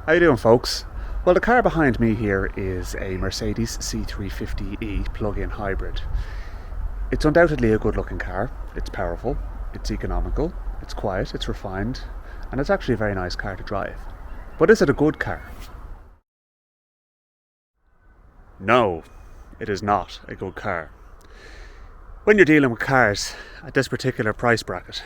How you doing, folks? Well, the car behind me here is a Mercedes C350e plug-in hybrid. It's undoubtedly a good-looking car. It's powerful, it's economical, it's quiet, it's refined, and it's actually a very nice car to drive. But is it a good car? No, it is not a good car. When you're dealing with cars at this particular price bracket,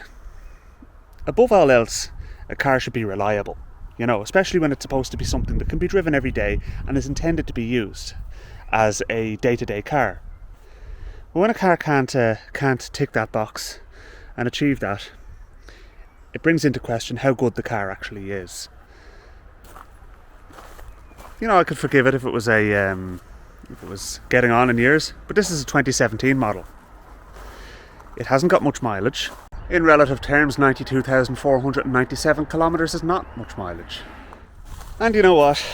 above all else, a car should be reliable. You know, especially when it's supposed to be something that can be driven every day and is intended to be used as a day-to-day car. But when a car can't tick that box and achieve that, it brings into question how good the car actually is. You know, I could forgive it if it was getting on in years, but this is a 2017 model. It hasn't got much mileage. In relative terms, 92,497 kilometres is not much mileage. And you know what?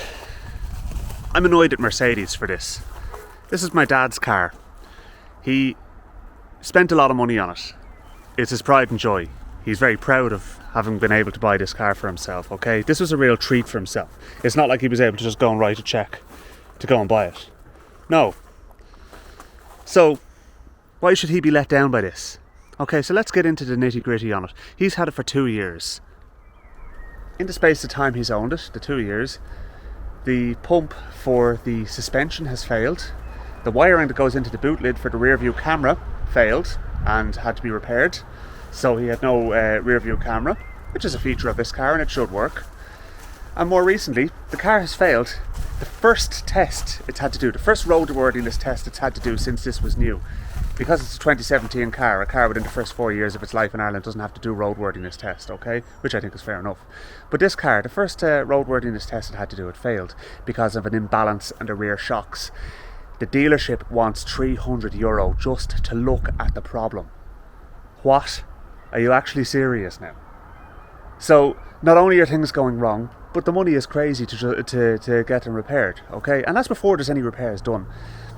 I'm annoyed at Mercedes for this. This is my dad's car. He spent a lot of money on it. It's his pride and joy. He's very proud of having been able to buy this car for himself, okay? This was a real treat for himself. It's not like he was able to just go and write a cheque to go and buy it. No. So, why should he be let down by this? Okay, so let's get into the nitty-gritty on it. He's had it for 2 years. In the space of time he's owned it, the 2 years, the pump for the suspension has failed. The wiring that goes into the boot lid for the rear view camera failed and had to be repaired. So he had no rear view camera, which is a feature of this car and it should work. And more recently, the car has failed the first test it's had to do, the first roadworthiness test it's had to do since this was new. Because it's a 2017 car, a car within the first 4 years of its life in Ireland doesn't have to do roadworthiness test, okay? Which I think is fair enough. But this car, the first roadworthiness test it had to do, it failed because of an imbalance in the rear shocks. The dealership wants €300 just to look at the problem. What? Are you actually serious now? So, not only are things going wrong, but the money is crazy to get them repaired, okay? And that's before there's any repairs done.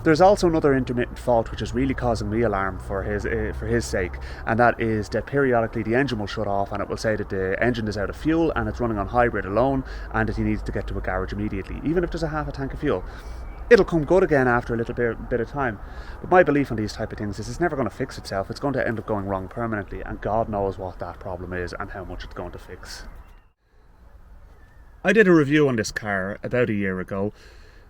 There's also another intermittent fault which is really causing me alarm for his sake, and that is that periodically the engine will shut off and it will say that the engine is out of fuel and it's running on hybrid alone and that he needs to get to a garage immediately, even if there's a half a tank of fuel. It'll come good again after a little bit of time. But my belief on these type of things is it's never going to fix itself. It's going to end up going wrong permanently, and God knows what that problem is and how much it's going to fix. I did a review on this car about a year ago,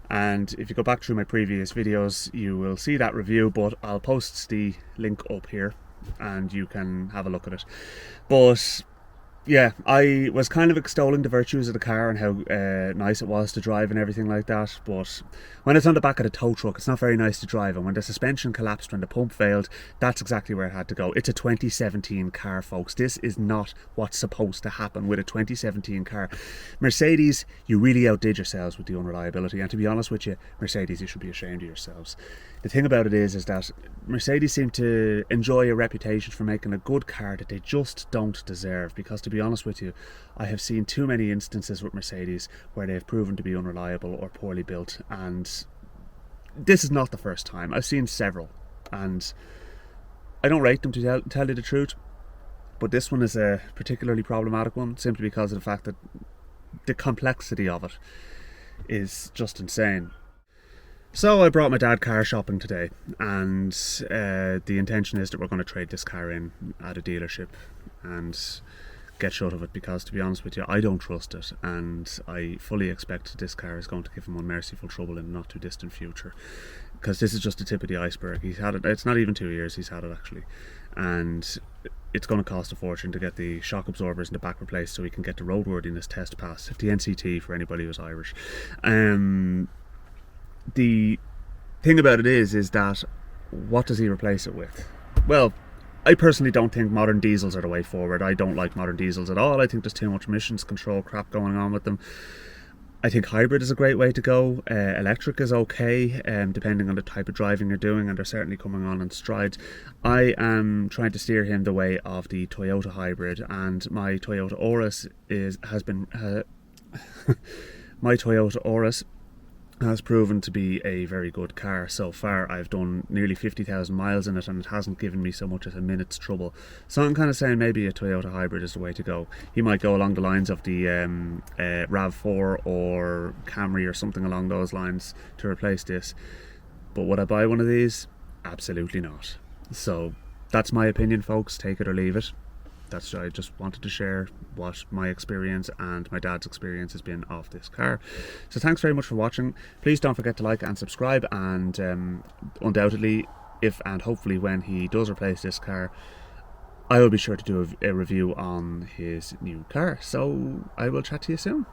and if you go back through my previous videos you will see that review, but I'll post the link up here and you can have a look at it. But yeah, I was kind of extolling the virtues of the car and how nice it was to drive and everything like that, but when it's on the back of the tow truck it's not very nice to drive, and when the suspension collapsed, when the pump failed, that's exactly where it had to go. It's a 2017 car, folks. This is not what's supposed to happen with a 2017 car. Mercedes, you really outdid yourselves with the unreliability, and to be honest with you, Mercedes, you should be ashamed of yourselves. The thing about it is that Mercedes seem to enjoy a reputation for making a good car that they just don't deserve, because to be honest with you, I have seen too many instances with Mercedes where they've proven to be unreliable or poorly built, and this is not the first time. I've seen several, and I don't rate them, to tell you the truth, but this one is a particularly problematic one simply because of the fact that the complexity of it is just insane. So I brought my dad car shopping today, and the intention is that we're going to trade this car in at a dealership and get shut of it, because to be honest with you, I don't trust it, and I fully expect this car is going to give him unmerciful trouble in the not too distant future, because this is just the tip of the iceberg. He's had it, it's not even 2 years he's had it actually, and it's going to cost a fortune to get the shock absorbers in the back replaced so he can get the roadworthiness test passed, the NCT for anybody who's Irish. The thing about it is that what does he replace it with? Well, I personally don't think modern diesels are the way forward. I don't like modern diesels at all. I think there's too much emissions control crap going on with them. I think hybrid is a great way to go. Electric is okay, depending on the type of driving you're doing, and they're certainly coming on in strides. I am trying to steer him the way of the Toyota hybrid, and my Toyota Auris has proven to be a very good car so far. I've done nearly 50,000 miles in it and it hasn't given me so much as a minute's trouble. So I'm kind of saying maybe a Toyota hybrid is the way to go. He might go along the lines of the RAV4 or Camry or something along those lines to replace this. But would I buy one of these? Absolutely not. So that's my opinion, folks. Take it or leave it. I just wanted to share what my experience and my dad's experience has been of this car. So thanks very much for watching. Please don't forget to like and subscribe, and undoubtedly, if and hopefully when he does replace this car, I will be sure to do a review on his new car. So I will chat to you soon.